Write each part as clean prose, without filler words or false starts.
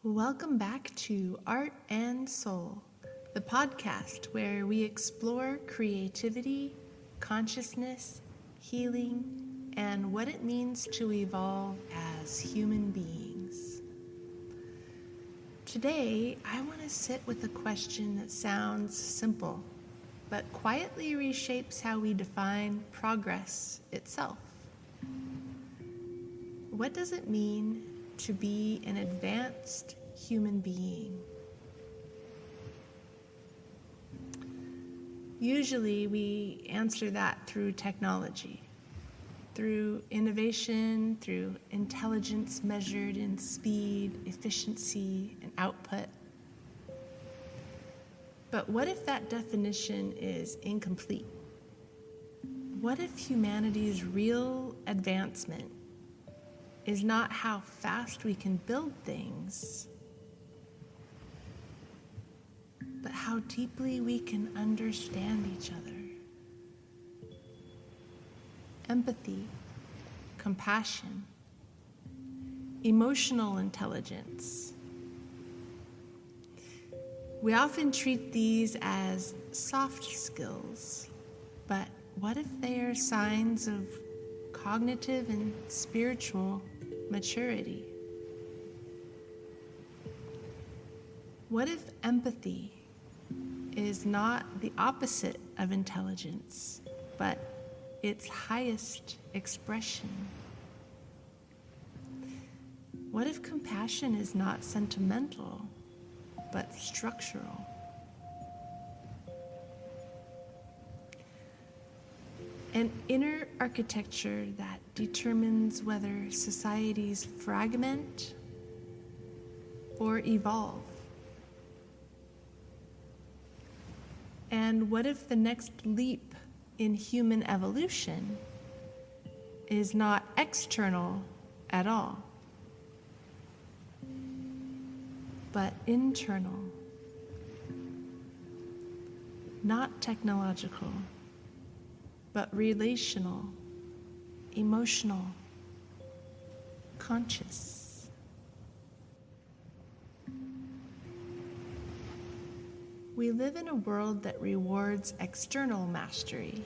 Welcome back to Art and Soul, the podcast where we explore creativity, consciousness, healing, and what it means to evolve as human beings. Today, I want to sit with a question that sounds simple, but quietly reshapes how we define progress itself. What does it mean to be an advanced human being? Usually we answer that through technology, through innovation, through intelligence measured in speed, efficiency, and output. But what if that definition is incomplete? What if humanity's real advancement is not how fast we can build things, but how deeply we can understand each other? Empathy, compassion, emotional intelligence. We often treat these as soft skills, but what if they are signs of cognitive and spiritual maturity? What if empathy is not the opposite of intelligence, but its highest expression? What if compassion is not sentimental, but structural? An inner architecture that determines whether societies fragment or evolve. And what if the next leap in human evolution is not external at all, but internal, not technological, but relational, emotional, conscious? We live in a world that rewards external mastery,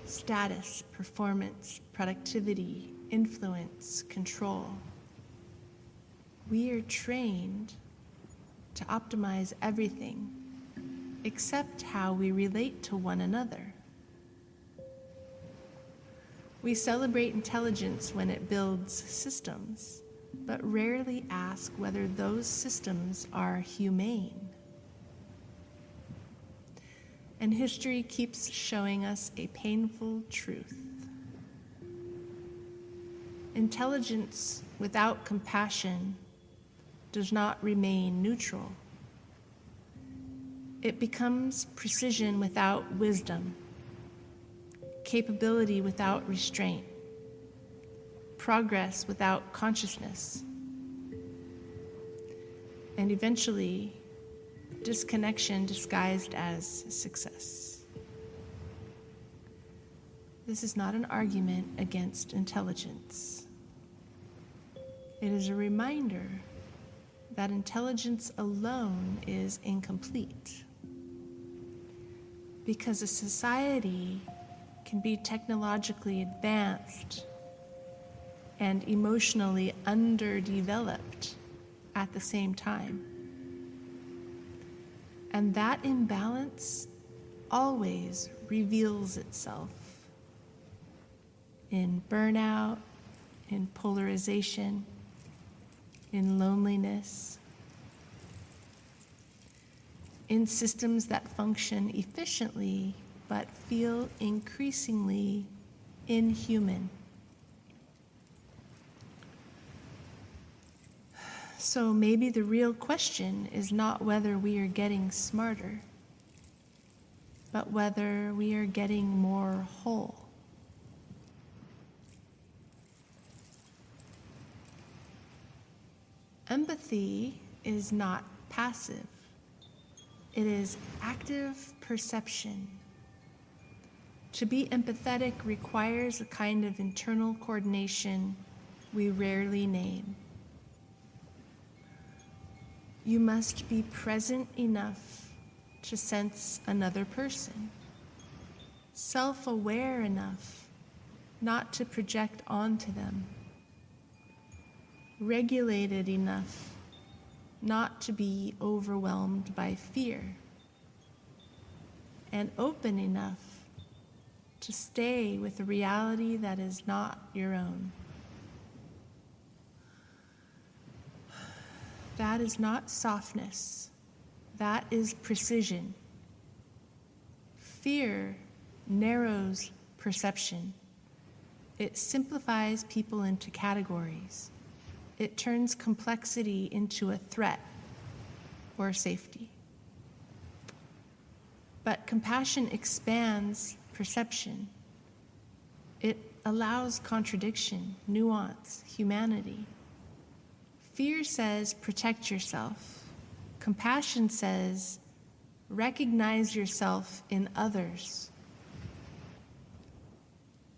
status, performance, productivity, influence, control. We are trained to optimize everything except how we relate to one another. We celebrate intelligence when it builds systems, but rarely ask whether those systems are humane. And history keeps showing us a painful truth. Intelligence without compassion does not remain neutral. It becomes precision without wisdom, capability without restraint, progress without consciousness, and eventually disconnection disguised as success. This is not an argument against intelligence. It is a reminder that intelligence alone is incomplete, because a society can be technologically advanced and emotionally underdeveloped at the same time. And that imbalance always reveals itself in burnout, in polarization, in loneliness, in systems that function efficiently but feel increasingly inhuman. So maybe the real question is not whether we are getting smarter, but whether we are getting more whole. Empathy is not passive. It is active perception. To be empathetic requires a kind of internal coordination we rarely name. You must be present enough to sense another person, self-aware enough not to project onto them, regulated enough not to be overwhelmed by fear, and open enough to stay with a reality that is not your own. That is not softness. That is precision. Fear narrows perception. It simplifies people into categories. It turns complexity into a threat or safety. But compassion expands perception. It allows contradiction, nuance, humanity. Fear says, protect yourself. Compassion says, recognize yourself in others.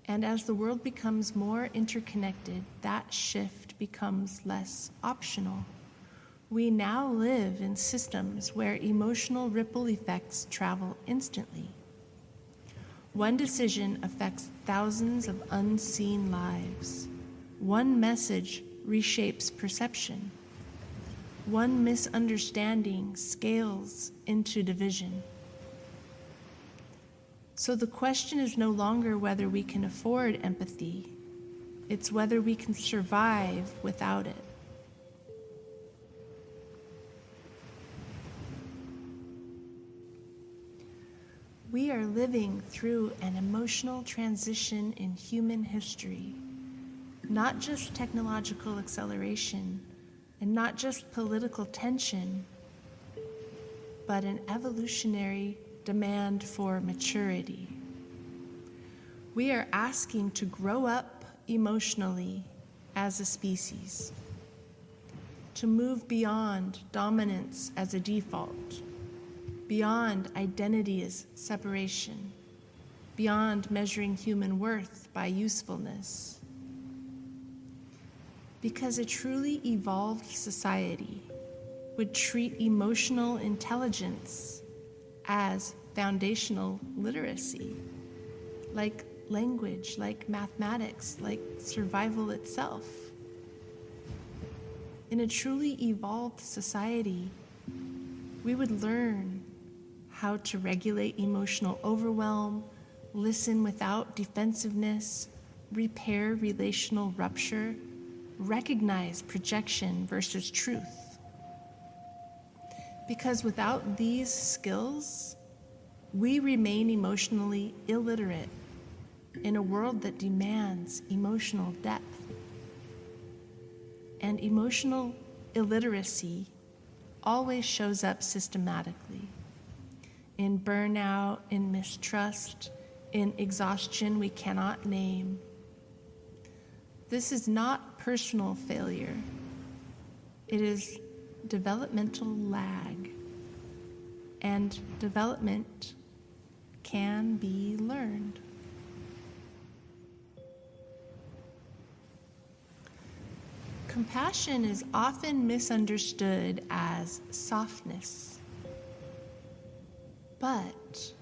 And as the world becomes more interconnected, that shift becomes less optional. We now live in systems where emotional ripple effects travel instantly. One decision affects thousands of unseen lives. One message reshapes perception. One misunderstanding scales into division. So the question is no longer whether we can afford empathy. It's whether we can survive without it. We are living through an emotional transition in human history. Not just technological acceleration, and not just political tension, but an evolutionary demand for maturity. We are asking to grow up emotionally as a species, to move beyond dominance as a default, beyond identity as separation, beyond measuring human worth by usefulness. Because a truly evolved society would treat emotional intelligence as foundational literacy, like language, like mathematics, like survival itself. In a truly evolved society, we would learn how to regulate emotional overwhelm, listen without defensiveness, repair relational rupture, recognize projection versus truth. Because without these skills, we remain emotionally illiterate in a world that demands emotional depth. And emotional illiteracy always shows up systematically in burnout, in mistrust, in exhaustion we cannot name. This is not personal failure. It is developmental lag. And development can be learned. Compassion is often misunderstood as softness, but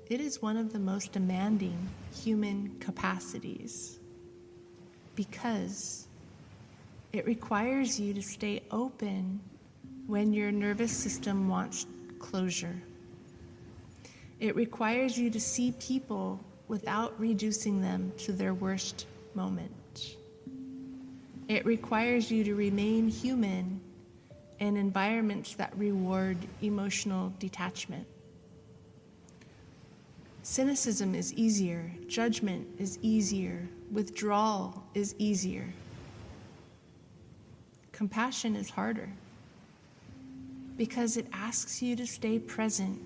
it is one of the most demanding human capacities because it requires you to stay open when your nervous system wants closure. It requires you to see people without reducing them to their worst moment. It requires you to remain human in environments that reward emotional detachment. Cynicism is easier, judgment is easier, withdrawal is easier. Compassion is harder because it asks you to stay present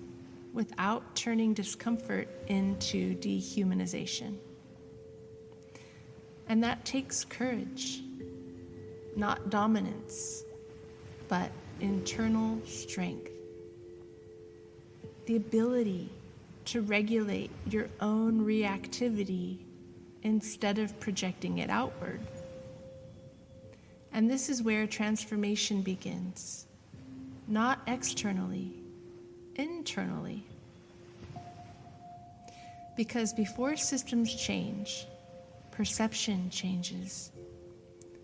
without turning discomfort into dehumanization. And that takes courage, not dominance, but internal strength. The ability to regulate your own reactivity instead of projecting it outward. And this is where transformation begins. not externally, internally. Because before systems change, perception changes.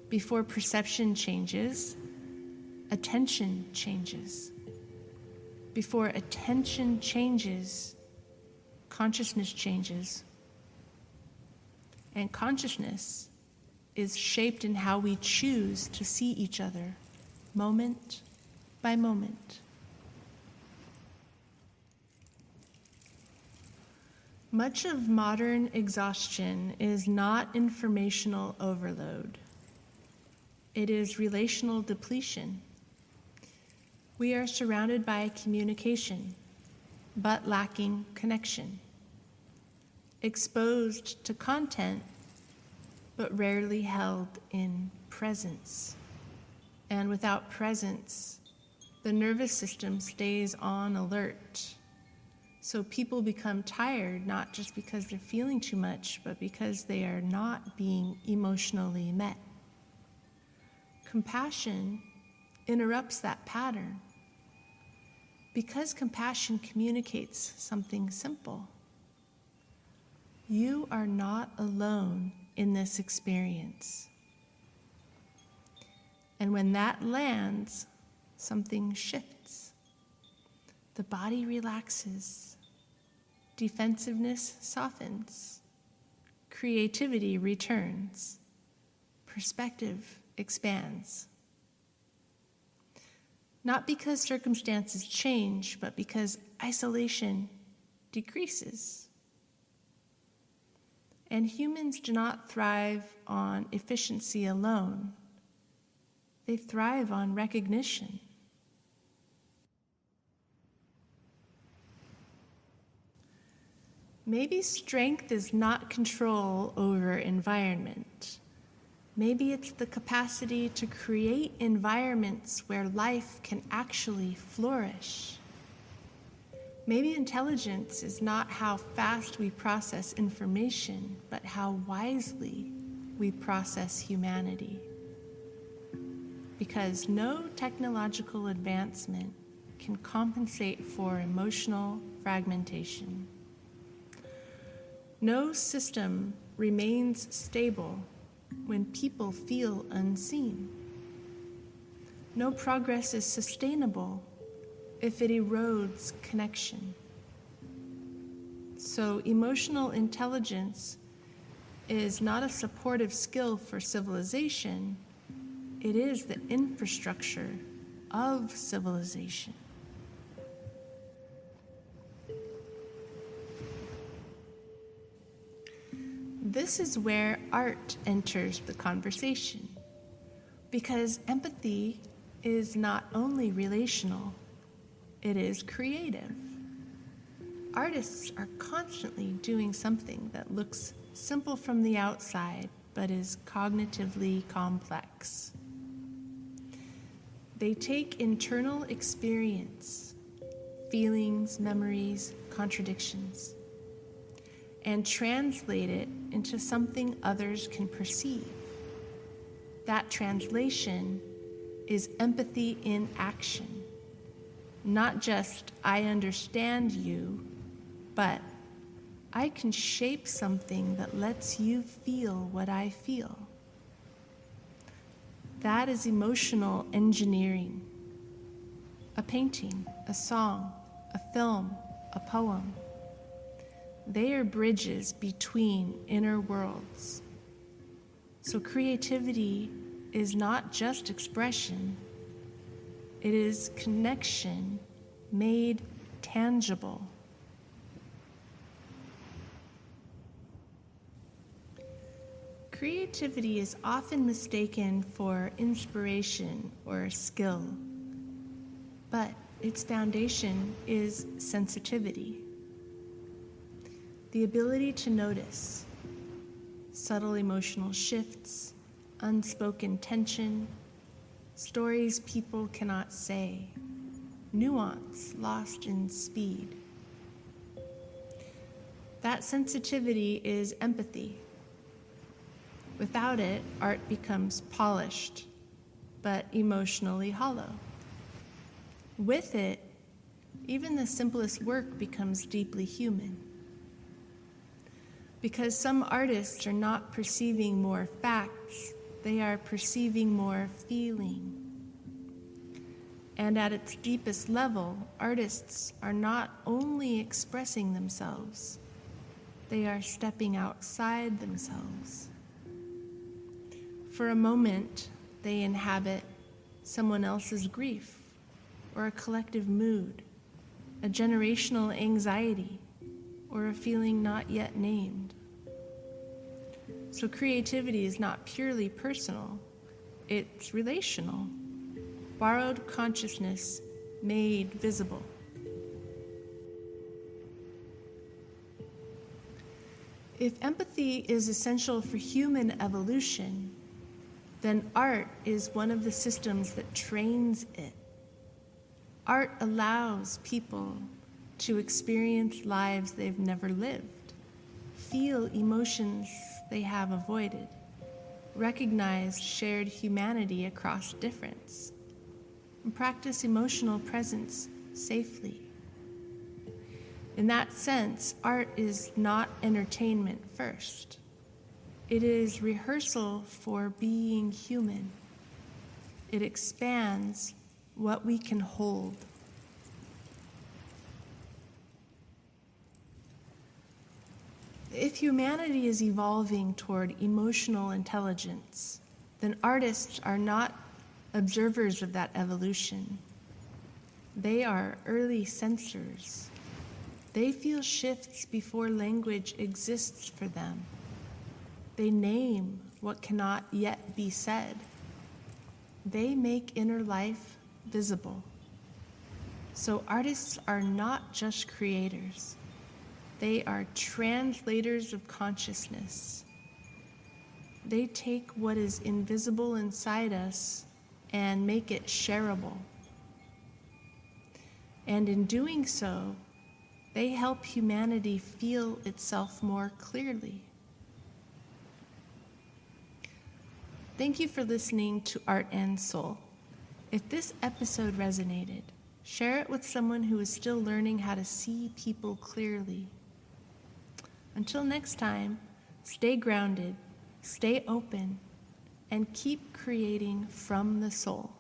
Before perception changes, attention changes. Before attention changes, consciousness changes. And consciousness is shaped in how we choose to see each other, moment by moment. Much of modern exhaustion is not informational overload. It is relational depletion. We are surrounded by communication, but lacking connection. Exposed to content, but rarely held in presence. And without presence, the nervous system stays on alert. So people become tired, not just because they're feeling too much, but because they are not being emotionally met. Compassion interrupts that pattern because compassion communicates something simple. You are not alone in this experience. And when that lands, something shifts. The body relaxes. Defensiveness softens. Creativity returns. Perspective expands. Not because circumstances change, but because isolation decreases. And humans do not thrive on efficiency alone. They thrive on recognition. Maybe strength is not control over environment. Maybe it's the capacity to create environments where life can actually flourish. Maybe intelligence is not how fast we process information, but how wisely we process humanity. Because no technological advancement can compensate for emotional fragmentation. No system remains stable when people feel unseen. No progress is sustainable if it erodes connection. So emotional intelligence is not a supportive skill for civilization, it is the infrastructure of civilization. This is where art enters the conversation, because empathy is not only relational, it is creative. Artists are constantly doing something that looks simple from the outside, but is cognitively complex. They take internal experience, feelings, memories, contradictions, and translate it into something others can perceive. That translation is empathy in action. Not just, I understand you, but I can shape something that lets you feel what I feel. That is emotional engineering. A painting, a song, a film, a poem. They are bridges between inner worlds. So creativity is not just expression, it is connection made tangible. Creativity is often mistaken for inspiration or skill, but its foundation is sensitivity. The ability to notice subtle emotional shifts, unspoken tension, stories people cannot say, nuance lost in speed. That sensitivity is empathy. Without it, art becomes polished, but emotionally hollow. With it, even the simplest work becomes deeply human. Because some artists are not perceiving more facts, they are perceiving more feeling. And at its deepest level, artists are not only expressing themselves, they are stepping outside themselves. For a moment, they inhabit someone else's grief, or a collective mood, a generational anxiety, or a feeling not yet named. So creativity is not purely personal, it's relational. Borrowed consciousness made visible. If empathy is essential for human evolution, then art is one of the systems that trains it. Art allows people to experience lives they've never lived, feel emotions they have avoided, recognize shared humanity across difference, and practice emotional presence safely. In that sense, art is not entertainment first. It is rehearsal for being human. It expands what we can hold. If humanity is evolving toward emotional intelligence, then artists are not observers of that evolution. They are early sensors. They feel shifts before language exists for them. They name what cannot yet be said. They make inner life visible. So artists are not just creators. They are translators of consciousness. They take what is invisible inside us and make it shareable. And in doing so, they help humanity feel itself more clearly. Thank you for listening to Art and Soul. If this episode resonated, share it with someone who is still learning how to see people clearly. Until next time, stay grounded, stay open, and keep creating from the soul.